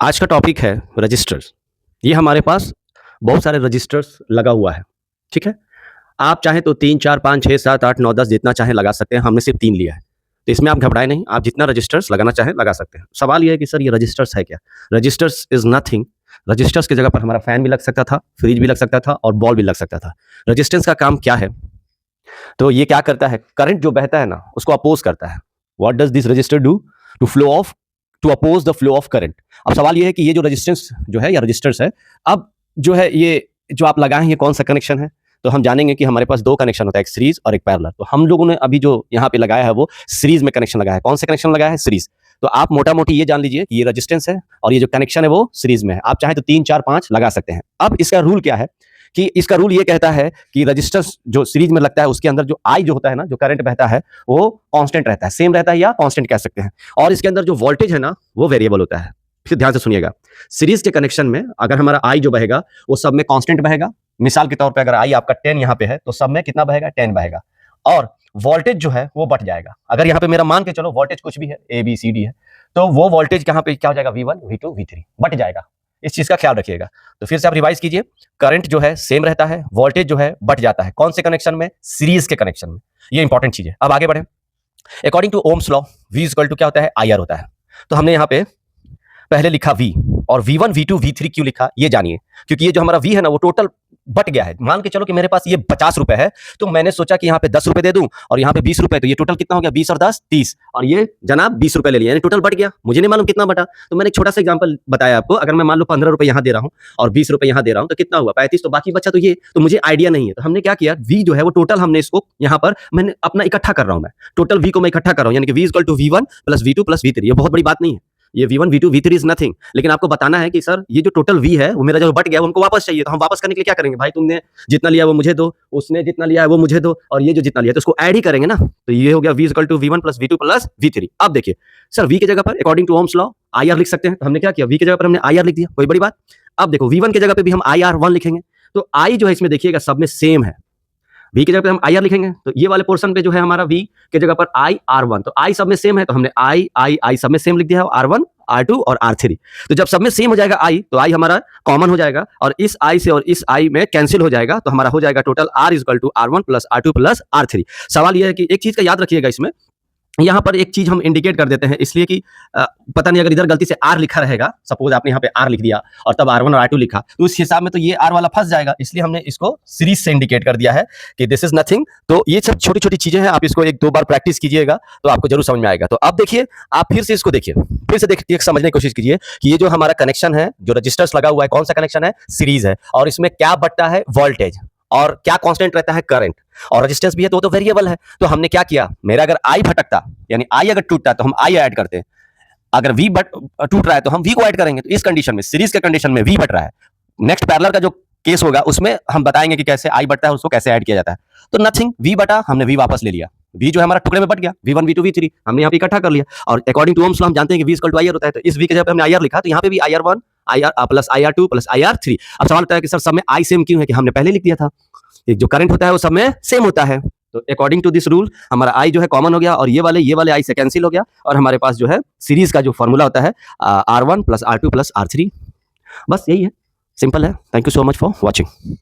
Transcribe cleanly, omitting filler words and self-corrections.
आज का टॉपिक है रजिस्टर्स। ये हमारे पास बहुत सारे रजिस्टर्स लगा हुआ है, ठीक है? आप चाहें तो 3, 4, 5, 6, 7, 8, 9, 10 जितना चाहें लगा सकते हैं। हमने सिर्फ 3 लिया है। तो इसमें आप घबराएँ नहीं, आप जितना रजिस्टर्स लगाना चाहें लगा सकते हैं। सवाल ये है कि सर ये रजिस्टर्स है क्या? Registers is nothing. रजिस्टर्स की जगह पर हमारा फैन भी लग सकता था, फ्रिज भी लग सकता था और बॉल भी लग सकता था। रजिस्टेंस का काम क्या है? तो ये क्या करता है? करंट जो बहता है ना, उसको अपोज़ करता है। What does this register do? To oppose the flow of current. अब सवाल ये है कि ये जो रेजिस्टेंस जो है या रजिस्टर्स है, अब जो है ये जो आप लगाए हैं ये कौन-सा कनेक्शन है? तो हम जानेंगे कि हमारे पास 2 कनेक्शन होता है, एक सीरीज़ और एक पैरेलल। तो हम लोगों ने अभी जो यहाँ पे लगाया है वो सीरीज़ में कनेक्शन लगाया है। कौन सा कनेक्शन लगाया है? सीरीज़। तो आप मोटा-मोटी ये जान लीजिए कि ये रेजिस्टेंस है और ये जो कनेक्शन है वो सीरीज़ में है। आप चाहें तो 3, 4, 5 लगा सकते हैं। अब इसका रूल क्या है कि इसका रूल ये कहता है कि रेजिस्टेंस जो सीरीज़ में लगता है उसके अंदर जो I जो होता है ना, जो करंट बहता है वो कांस्टेंट रहता है, सेम रहता है या कांस्टेंट कह सकते हैं। और इसके अंदर जो वोल्टेज है ना, वो वेरिएबल होता है। फिर ध्यान से सुनिएगा। सीरीज़ के कनेक्शन में अगर हमारा I जो बहेगा वो सब में कांस्टेंट बहेगा। मिसाल के तौर पे अगर I आपका 10 यहाँ पे है तो सब में कितना बहेगा? 10 बहेगा। और वोल्टेज जो है वो बढ़ जाएगा। अगर यहाँ पे मेरा मान के चलो वोल्टेज कुछ भी है, A, B, C, D है, तो वो वोल्टेज यहाँ पे क्या हो जाएगा? V1, V2, V3 बढ़ जाएगा। इस चीज़ का ख्याल रखिएगा। तो फिर से आप रिवाइज़ कीजिए, करंट जो है सेम रहता है, वोल्टेज जो है बढ़ जाता है। कौन से कनेक्शन में? सीरीज़ के कनेक्शन में। ये इंपॉर्टेंट चीज़ है। अब आगे बढ़ें। According to Ohm's law, V equal to क्या होता है? IR होता है। तो हमने यहाँ पे पहले लिखा V और V1, V2, V3 क्यों लिखा ये जानिए। क्योंकि ये जो हमारा V है ना वो टोटल बट गया है। मान के चलो कि मेरे पास ये 50 रुपए है, तो मैंने सोचा कि यहाँ पे 10 रुपए दे दूं और यहाँ पे 20 रुपए, तो ये टोटल कितना हो गया? 20 और 10 30, और ये जनाब 20 रुपए ले लिया, यानी टोटल बट गया। मुझे नहीं मालूम कितना बटा, तो मैंने एक छोटा सा एग्जांपल बताया आपको। अगर मैं मान लो 15 रुपए यहाँ दे रहा हूँ और 20 रुपए यहाँ दे रहा हूँ तो कितना हुआ? 35, तो बाकी बचा तो ये, तो मुझे आइडिया नहीं है। तो हमने क्या किया, V जो है वो टोटल हमने इसको यहाँ पर मैंने अपना इकट्ठा कर रहा हूँ, मैं टोटल V को मैं इकट्ठा कर रहा हूँ, यानी कि V equal to V1 plus V2 plus V3। ये बहुत बड़ी बात नहीं है, ये V1, V2, V3 is nothing. लेकिन आपको बताना है कि सर ये जो टोटल V है वो मेरा जो बट गया वो हमको वापस चाहिए। तो हम वापस करने के लिए क्या करेंगे? भाई तुमने जितना लिया वो मुझे दो, उसने जितना लिया है वो मुझे दो, और ये जो जितना लिया तो उसको ऐड ही करेंगे ना। तो ये हो गया V equal to V1 plus V2 plus V3। अब देखिए सर, V की जगह पर according to Ohm's law IR लिख सकते हैं। तो हमने क्या किया, V की जगह पर हमने IR लिख दिया, कोई बड़ी बात। अब देखो V1 की जगह पे भी हम IR1 लिखेंगे। तो I जो है इसमें देखिएगा सब में सेम है। V की जगह पे हम IR लिखेंगे, तो ये वाले पोर्शन पे जो है हमारा V की जगह पर IR1, तो I सब में सेम है, तो हमने I सब में सेम लिख दिया है, R1, R2 और R3। तो जब सब में सेम हो जाएगा I, तो I हमारा कॉमन हो जाएगा और इस I से और इस I में कैंसिल हो जाएगा, तो हमारा हो जाएगा total R equal to R1 plus R2 plus R3। सवाल ये है कि एक चीज़ का याद रखिएगा, इसमें यहाँ पर एक चीज हम इंडिकेट कर देते हैं, इसलिए कि पता नहीं अगर इधर गलती से R लिखा रहेगा, सपोज आपने यहाँ पे R लिख दिया और तब R1 और R2 लिखा, तो उस हिसाब में तो ये R वाला फंस जाएगा। इसलिए हमने इसको सीरीज से इंडिकेट कर दिया है कि दिस इज नथिंग। तो ये सब छोटी छोटी चीजें हैं, आप इसको 1-2 बार प्रैक्टिस कीजिएगा तो आपको जरूर समझ में आएगा। तो अब देखिए, आप फिर से इसको देखिए, फिर से देखिए, समझने की कोशिश कीजिए कि ये जो हमारा कनेक्शन है, जो रजिस्टर्स लगा हुआ है, कौन सा कनेक्शन है? सीरीज है। और इसमें क्या बटता है? वोल्टेज। और क्या कांस्टेंट रहता है? करंट। और रेजिस्टेंस भी है तो वो तो वेरिएबल है। तो हमने क्या किया, मेरा अगर I भटकता यानी I अगर टूटता तो हम I ऐड करते, अगर V टूट रहा है तो हम V को ऐड करेंगे। तो इस कंडीशन में, सीरीज के कंडीशन में V बट रहा है। नेक्स्ट पैरेलल का जो केस होगा उसमें हम बताएंगे कि कैसे I बटता है, उसको कैसे ऐड किया जाता है। तो नथिंग, V बटा, हमने V वापस ले लिया। V जो है हमारा टुकड़े में बट गया, V1, V2, V3 हमने यहाँ पे इकट्ठा कर लिया। और अकॉर्डिंग टू ओम्स लॉ हम जानते हैं कि V इक्वल टू IR होता है, तो इस V की जगह पे हमने IR लिखा, तो यहाँ पे भी IR1 IR plus IR2 plus IR3। अब सवाल होता है कि सर सब में I सेम क्यों है? कि हमने पहले लिख दिया था, जो करंट होता है वो सब में सेम होता है। तो अकॉर्डिंग टू दिस रूल हमारा I जो है कॉमन हो गया और ये वाले I से कैंसिल हो गया, और हमारे पास जो है सीरीज का जो फॉर्मूला होता है R1 plus R2 plus R3। बस यही है, सिंपल है। Thank you so much for watching.